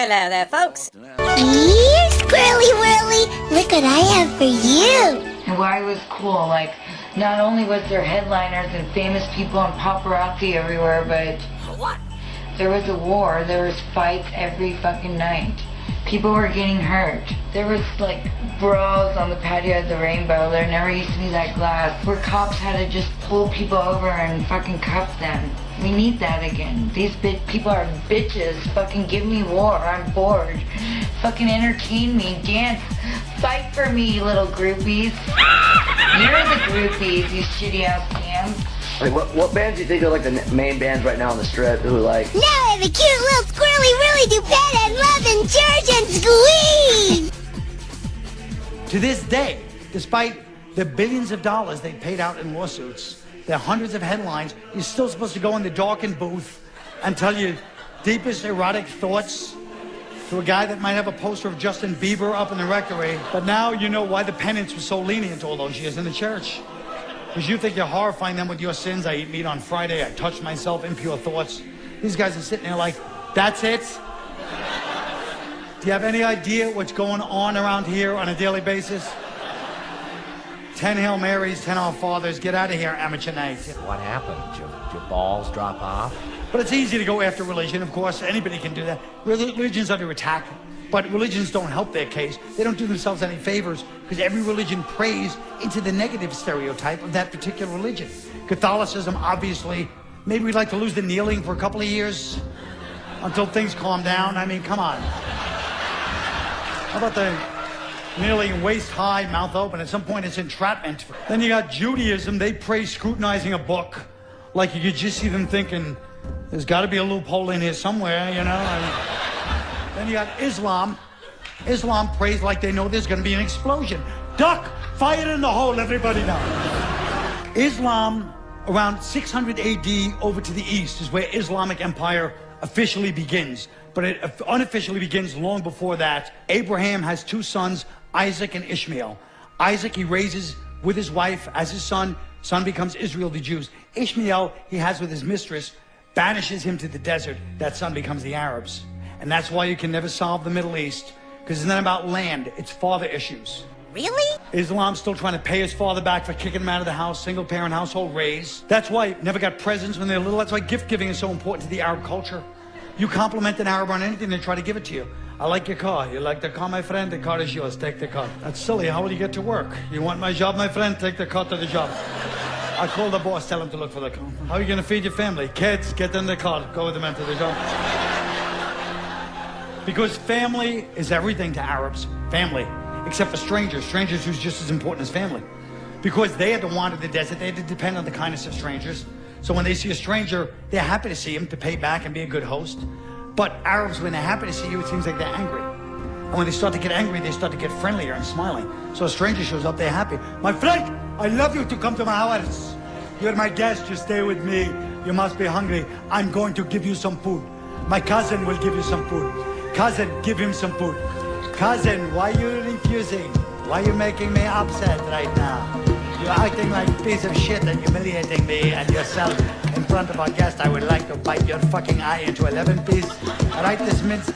Hello there, folks. Here, Squirrely Whirly, look what I have for you. And why it was cool, like, not only was there headliners and famous people and paparazzi everywhere, but What? there was a war, there was fights every fucking night. People were getting hurt. There was like brawls on the patio of the Rainbow. There never used to be that glass where cops had to just pull people over and fucking cuff them. We need that again. These people are bitches. Fucking give me war. I'm bored. Fucking entertain me. Dance. Fight for me, little groupies. You're the groupies, you shitty ass cams. Like, what bands do you think are like the main bands right now on the strip who like... Now I have a cute little Squirrely Whirly Dupet and Love and Church and Squeeze. To this day, despite the billions of dollars they paid out in lawsuits, their hundreds of headlines, you're still supposed to go in the darkened booth and tell your deepest erotic thoughts to a guy that might have a poster of Justin Bieber up in the rectory. But now you know why the penance was so lenient all those years in the church. Because you think you're horrifying them with your sins. I eat meat on Friday. I touch myself, impure thoughts. These guys are sitting there like, that's it? Do you have any idea what's going on around here on a daily basis? 10 Hail Marys, 10 Our Fathers. Get out of here, amateur night. What happened? Did your balls drop off? But it's easy to go after religion, of course. Anybody can do that. Religion's under attack. But religions don't help their case. They don't do themselves any favors because every religion preys into the negative stereotype of that particular religion. Catholicism, obviously, maybe we'd like to lose the kneeling for a couple of years until things calm down. I mean, come on. How about the kneeling waist high, mouth open? At some point, it's entrapment. Then you got Judaism. They pray scrutinizing a book. Like you could just see them thinking, there's got to be a loophole in here somewhere, you know? Then you got Islam. Islam prays like they know there's going to be an explosion. Duck! Fire in the hole, everybody now. Islam, around 600 AD over to the east, is where Islamic empire officially begins. But it unofficially begins long before that. Abraham has two sons, Isaac and Ishmael. Isaac he raises with his wife as his son. Son becomes Israel, the Jews. Ishmael he has with his mistress, banishes him to the desert. That son becomes the Arabs. And that's why you can never solve the Middle East, because it's not about land, it's father issues. Really? Islam's still trying to pay his father back for kicking him out of the house, single-parent household raised. That's why never got presents when they were little. That's why gift-giving is so important to the Arab culture. You compliment an Arab on anything, they try to give it to you. I like your car. You like the car, my friend? The car is yours. Take the car. That's silly. How will you get to work? You want my job, my friend? Take the car to the job. I call the boss, tell him to look for the car. How are you going to feed your family? Kids, get in the car. Go with them into the job. Because family is everything to Arabs. Family. Except for strangers. Strangers who's just as important as family. Because they had to wander the desert. They had to depend on the kindness of strangers. So when they see a stranger, they're happy to see him, to pay back and be a good host. But Arabs, when they're happy to see you, it seems like they're angry. And when they start to get angry, they start to get friendlier and smiling. So a stranger shows up, they're happy. My friend, I love you to come to my house. You're my guest, you stay with me. You must be hungry. I'm going to give you some food. My cousin will give you some food. Cousin, give him some food. Cousin, why are you refusing? Why are you making me upset right now? You're acting like a piece of shit and humiliating me and yourself in front of our guest. I would like to bite your fucking eye into 11 pieces right this minute.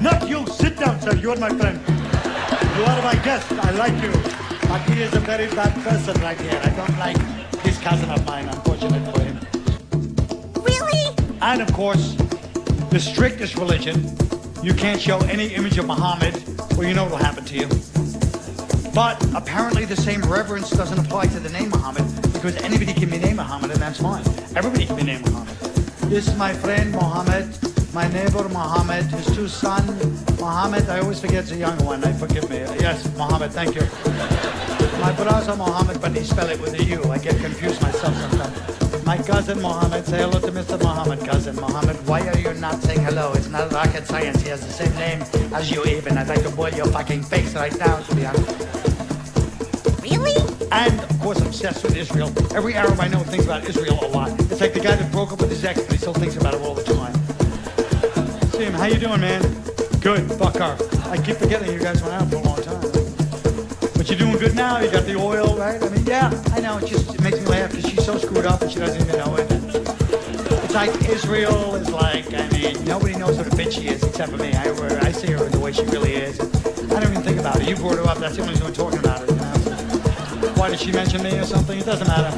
Not you! Sit down, sir. You're my friend. You are my guest. I like you. But he is a very bad person right here. I don't like this cousin of mine, unfortunate for him. Really? And of course, the strictest religion, you can't show any image of Muhammad or you know what'll happen to you. But apparently the same reverence doesn't apply to the name Muhammad because anybody can be named Muhammad and that's fine. Everybody can be named Muhammad. This is my friend Muhammad, my neighbor Muhammad, his two sons, Muhammad, I always forget the younger one, forgive me. Yes, Muhammad, thank you. My brother Muhammad, but he spell it with a U. I get confused myself sometimes. My cousin Muhammad, say hello to Mr. Muhammad, cousin Muhammad. Why are you not saying hello? It's not rocket science. He has the same name as you even. I'd like to boil your fucking face right now, to be honest. Really? And, of course, obsessed with Israel. Every Arab I know thinks about Israel a lot. It's like the guy that broke up with his ex, but he still thinks about it all the time. See him, how you doing, man? Good, Bakar. I keep forgetting you guys went out for a long time. But you're doing good now, you got the oil, right? I mean, yeah, I know, it makes me laugh because she's so screwed up and she doesn't even know it. It's It's like Israel is like, I mean, nobody knows what a bitch she is except for me. I see her the way she really is. I don't even think about it. You brought her up. That's the only reason we're talking about it, you know? Why did she mention me or something? It doesn't matter.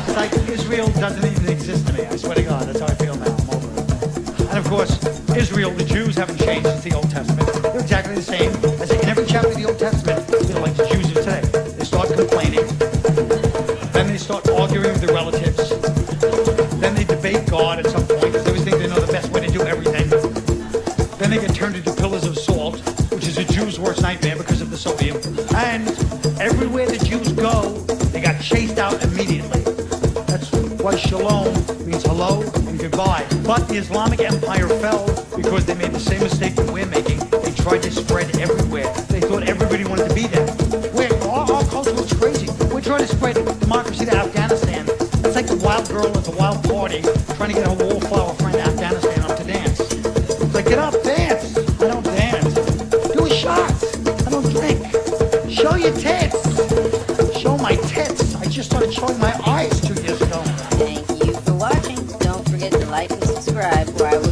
It's like Israel doesn't even exist to me. I swear to God, that's how I feel now. I'm over it. And of course, Israel, the Jews haven't changed since the Old Testament. They're exactly the same as in every chapter of the Old Testament. They're like the Jews of today. They start complaining. Then they start arguing with their relatives. Then they debate God at some point because they always think they know the best way to do everything. Then they get turned into pillars of salt, which is a Jew's worst nightmare because of the sodium. And everywhere the Jews go, they got chased out immediately. That's why shalom means hello and goodbye. But the Islamic Empire fell because they made the same mistake that we're making. They tried to spread everywhere. They thought everybody wanted to be there. Our culture was crazy. We're trying to spread democracy to Afghanistan. It's like the wild girl at the wild party trying to get her wallflower friend in Afghanistan up to dance. It's like, get up, dance. I don't dance. Do a shot. I don't drink. Show your tits. Show my tits. I just started showing my eyes 2 years ago. Thank you for watching. Don't forget to like and subscribe, or I will